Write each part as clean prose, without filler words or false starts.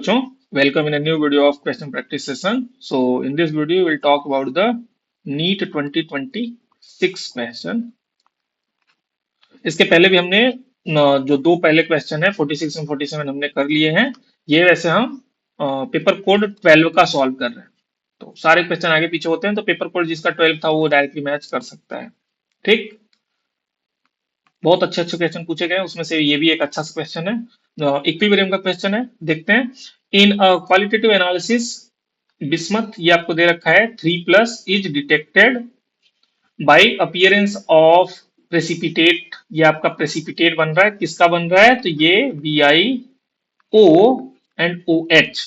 Welcome in a new video of question practice session. So in this video, we'll talk about the NEET 2026 question. इसके पहले भी हमने जो दो पहले क्वेश्चन है 46 और 47 हमने कर लिए हैं। ये वैसे हम पेपर कोड 12 का सॉल्व कर रहे हैं। तो सारे क्वेश्चन आगे पीछे होते हैं, तो पेपर कोड जिसका 12 था वो डायरेक्टली मैच कर सकता है। ठीक, बहुत अच्छे अच्छे क्वेश्चन पूछे गए हैं, उसमें से ये भी एक अच्छा सा क्वेश्चन है। इक्विलिब्रियम का क्वेश्चन है, देखते हैं। इन क्वालिटेटिव एनालिसिस बिस्मथ, ये आपको दे रखा है 3+ is detected by appearance of precipitate. ये आपका प्रेसिपिटेट बन रहा है, किसका बन रहा है? तो ये BiO एंड OH।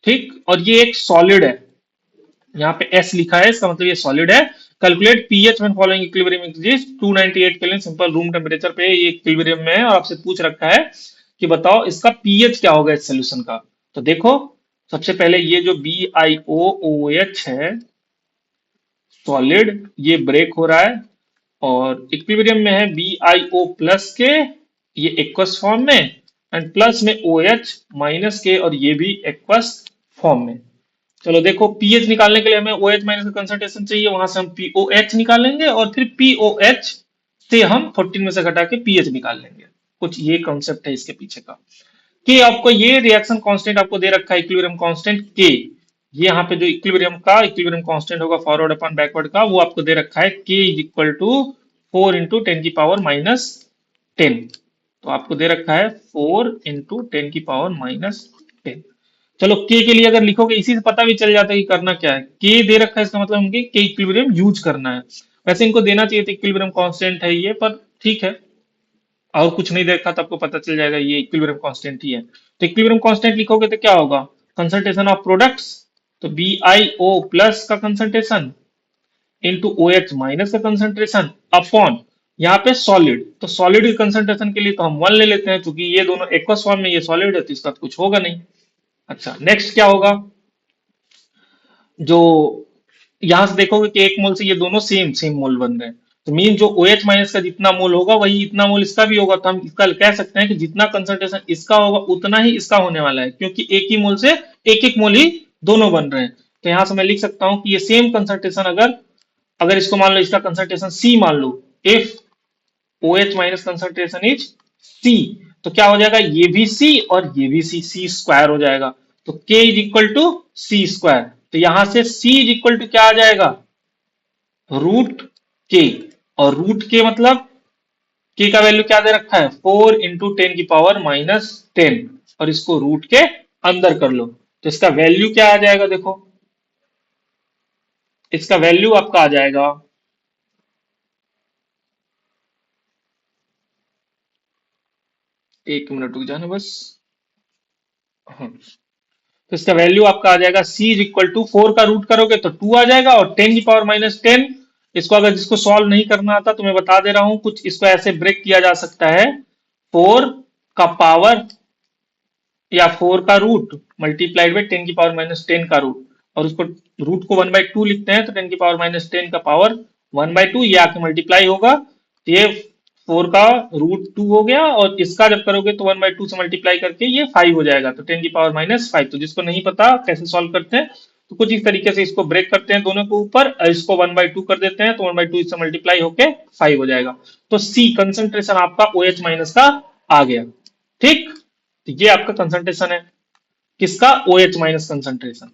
ठीक, और ये एक सॉलिड है, यहाँ पे S लिखा है, इसका मतलब ये सॉलिड है। Calculate pH when following equilibrium exist 298 kelvin simple room temperature पे ये इक्विलिब्रियम में है, और आपसे पूछ रखा है कि बताओ इसका पीएच क्या होगा इस सोल्यूशन का। तो देखो, सबसे पहले ये जो BiOOH है सॉलिड, ये ब्रेक हो रहा है और इक्विलिब्रियम में है BiO प्लस के, ये एक्वस फॉर्म में, एंड प्लस में OH माइनस के, और ये भी एक्वस फॉर्म में। चलो देखो, पीएच निकालने के लिए हमें OH माइनस का कंसंट्रेशन चाहिए, वहां से हम POH निकालेंगे और फिर POH से हम 14 में से घटा के पीएच निकाल लेंगे। कुछ ये कॉन्सेप्ट है इसके पीछे का। कि आपको ये रिएक्शन कांस्टेंट आपको दे रखा है, इक्विलिब्रियम कांस्टेंट के। ये यहाँ पे जो इक्विलिब्रियम कांस्टेंट होगा फॉरवर्ड अपन बैकवर्ड का, वो आपको दे रखा है K इज इक्वल टू 4 × 10⁻⁻10। तो आपको दे रखा है 4 × 10⁻⁻10। चलो के लिए अगर लिखोगे, इसी से पता भी चल जाता है कि करना क्या है। के दे रखा है, इसका मतलब हमको के इक्विलिब्रियम यूज करना है। वैसे इनको देना चाहिए था इक्विलिब्रियम कांस्टेंट है ये, पर ठीक है, और कुछ नहीं देखा तो आपको पता चल जाएगा ये इक्विलिब्रियम कांस्टेंट ही है। तो इक्विलिब्रियम कांस्टेंट लिखोगे तो क्या होगा? कंसंट्रेशन ऑफ प्रोडक्ट्स, तो BiO प्लस का कंसंट्रेशन इंटू OH माइनस का कंसंट्रेशन अपॉन यहाँ पे सॉलिड। तो सॉलिड के कंसंट्रेशन के लिए तो हम 1 ले लेते हैं, क्योंकि ये दोनों एक्वस फॉर्म में, ये सॉलिड है तो इसका तो कुछ होगा नहीं। अच्छा, नेक्स्ट क्या होगा? जो यहां से देखोगे कि 1 मोल से ये दोनों सेम सेम मोल बन रहे हैं, तो मीन जो OH माइनस का जितना मोल होगा वही इतना मोल इसका भी होगा। तो हम इसका कह सकते हैं कि जितना कंसंट्रेशन इसका होगा उतना ही इसका होने वाला है, क्योंकि एक ही मोल से एक एक मोल ही दोनों बन रहे हैं। तो यहां से मैं लिख सकता हूं कि ये सेम कंसंट्रेशन, अगर अगर इसको मान लो, इसका कंसंट्रेशन C मान लो, if OH minus concentration is C, तो क्या हो जाएगा? ये भी C और ये भी C स्क्वायर हो जाएगा। तो K is equal to C square. तो यहां से C इज इक्वल टू क्या आ जाएगा? √K। और √K मतलब K का वैल्यू क्या दे रखा है? 4 × 10⁻⁻10, और इसको रूट के अंदर कर लो, तो इसका वैल्यू क्या आ जाएगा? देखो, इसका वैल्यू आपका आ जाएगा, एक मिनट रुक जाना बस। हाँ, तो इसका वैल्यू आपका आ जाएगा C इज इक्वल टू 4 का रूट करोगे तो 2 आ जाएगा, और 10⁻⁻10। इसको अगर जिसको सॉल्व नहीं करना आता तो मैं बता दे रहा हूं, कुछ इसको ऐसे ब्रेक किया जा सकता है, 4 का पावर या 4 का रूट मल्टीप्लाइड बाई 10⁻⁻10 का रूट, और उसको रूट को 1/2 लिखते हैं, तो 10⁻⁻10 का पावर 1/2 ये आके मल्टीप्लाई होगा, तो ये 4 का √2 हो गया, और इसका जब करोगे तो 1/2 से मल्टीप्लाई करके ये 5 हो जाएगा, तो 10⁻⁻5। तो जिसको नहीं पता कैसे सॉल्व करते हैं, तो कुछ इस तरीके से इसको ब्रेक करते हैं दोनों के ऊपर, इसको 1/2 कर देते हैं, तो 1/2 इससे मल्टीप्लाई होके 5 हो जाएगा। तो C कंसंट्रेशन आपका OH माइनस का आ गया। ठीक, तो ये आपका कंसंट्रेशन है, किसका? OH minus concentration.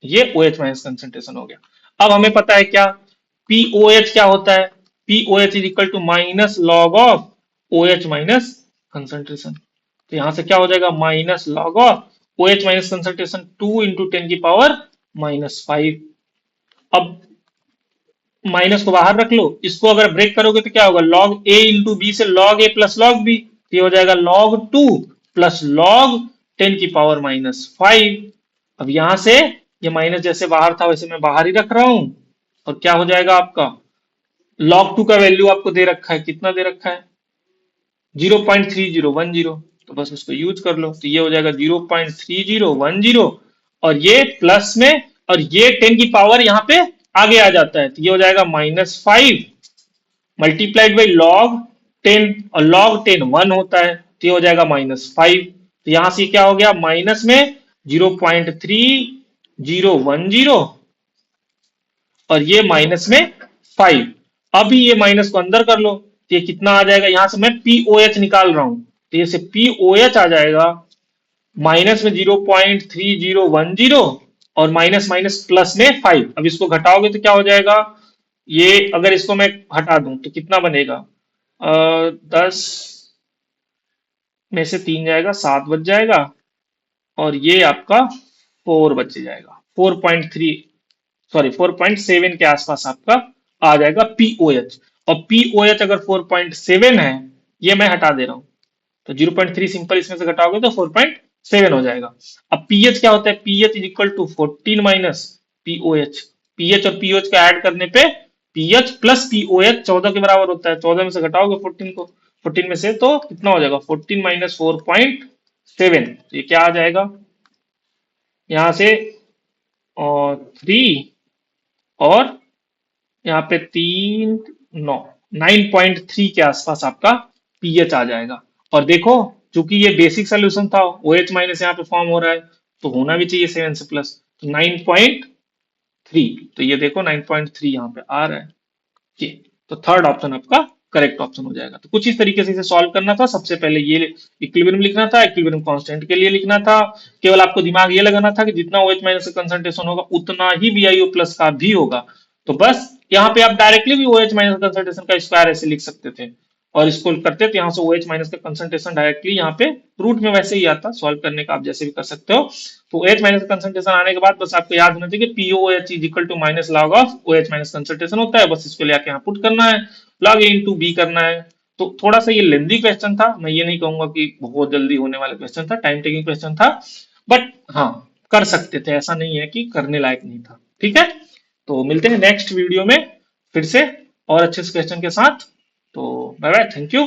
ये OH माइनस कंसंट्रेशन हो गया। अब हमें पता है क्या POH क्या होता है? POH is equal to minus log of OH minus concentration. तो यहां से क्या हो जाएगा? Minus log of OH minus concentration 2 × 10⁻⁻5। अब माइनस को बाहर रख लो, इसको अगर ब्रेक करोगे तो क्या होगा? लॉग A इंटू बी से log A plus log B, ये हो जाएगा log 2 प्लस log 10⁻⁻5। अब यहां से ये माइनस जैसे बाहर था वैसे मैं बाहर ही रख रहा हूं, और क्या हो जाएगा आपका? log 2 का वैल्यू आपको दे रखा है, कितना दे रखा है? 0.3010, तो बस उसको यूज कर लो, तो ये हो जाएगा 0.3010, और ये प्लस में, और ये 10 की पावर यहाँ पे आगे आ जाता है, तो ये हो जाएगा -5 मल्टीप्लाइड बाई लॉग 10 और log 10 1 होता है, तो ये हो जाएगा -5। तो यहां से क्या हो गया, माइनस में 0.3010 और ये माइनस में 5। अभी ये माइनस को अंदर कर लो, तो ये कितना आ जाएगा, यहां से मैं पीओएच निकाल रहा हूं, तो ये से पीओएच आ जाएगा माइनस में 0.3010 और माइनस माइनस प्लस में 5। अब इसको घटाओगे तो क्या हो जाएगा, ये अगर इसको मैं हटा दूं तो कितना बनेगा, 10 में से 3 जाएगा, 7 बच जाएगा और ये आपका 4 बच जाएगा, 4.3 सॉरी 4.7 के आसपास आपका आ जाएगा पीओएच। और पीओएच अगर 4.7 है, ये मैं हटा दे रहा हूं, तो 0.3 सिंपल इसमें से घटाओगे तो 4.7 हो जाएगा। अब पीएच क्या होता है, pH is equal to 14 minus pOH. PH और पीओएच का ऐड करने पे पीएच प्लस पीओएच 14 के बराबर होता है। 14 में से घटाओगे 14 को, 14 में से तो कितना हो जाएगा, 14 माइनस 4.7, तो ये क्या आ जाएगा, यहां से 3 और यहाँ पे 3 9 9.3 के आसपास आपका पीएच आ जाएगा। और देखो, चूंकि ये बेसिक सोल्यूशन था, ओ एच माइनस यहाँ पे फॉर्म हो रहा है, तो होना भी चाहिए 7 से प्लस, तो 9.3, तो ये देखो 9.3 यहाँ पे आ रहा है ये। तो थर्ड ऑप्शन आपका करेक्ट ऑप्शन हो जाएगा। तो कुछ इस तरीके से इसे सॉल्व करना था। सबसे पहले ये इक्विलिब्रियम लिखना था, इक्विलिब्रियम कांस्टेंट के लिए लिखना था। केवल आपको दिमाग ये लगाना था कि जितना OH माइनस का कंसंट्रेशन होगा उतना ही BiO प्लस का भी होगा। तो बस यहाँ पे आप डायरेक्टली भी OH माइनस कंसंट्रेशन का स्क्वायर ऐसे लिख सकते थे, और इसको करते तो यहाँ से OH माइनस का कंसंट्रेशन डायरेक्टली यहाँ पे रूट में वैसे ही आता, सॉल्व करने का आप जैसे भी कर सकते हो। तो OH माइनस कंसंट्रेशन आने के बाद बस आपको याद होना चाहिए कि POH is equal to minus log of OH minus concentration होता है, बस इसको लेके यहाँ पुट करना है, लॉग ए इंटू बी करना है। तो थोड़ा सा ये लेंदी क्वेश्चन था, मैं ये नहीं कहूंगा कि बहुत जल्दी होने वाला क्वेश्चन था, टाइम टेकिंग क्वेश्चन था, बट हाँ कर सकते थे, ऐसा नहीं है कि करने लायक नहीं था। ठीक है, तो मिलते हैं नेक्स्ट वीडियो में फिर से और अच्छे से क्वेश्चन के साथ। तो बाय बाय, थैंक यू।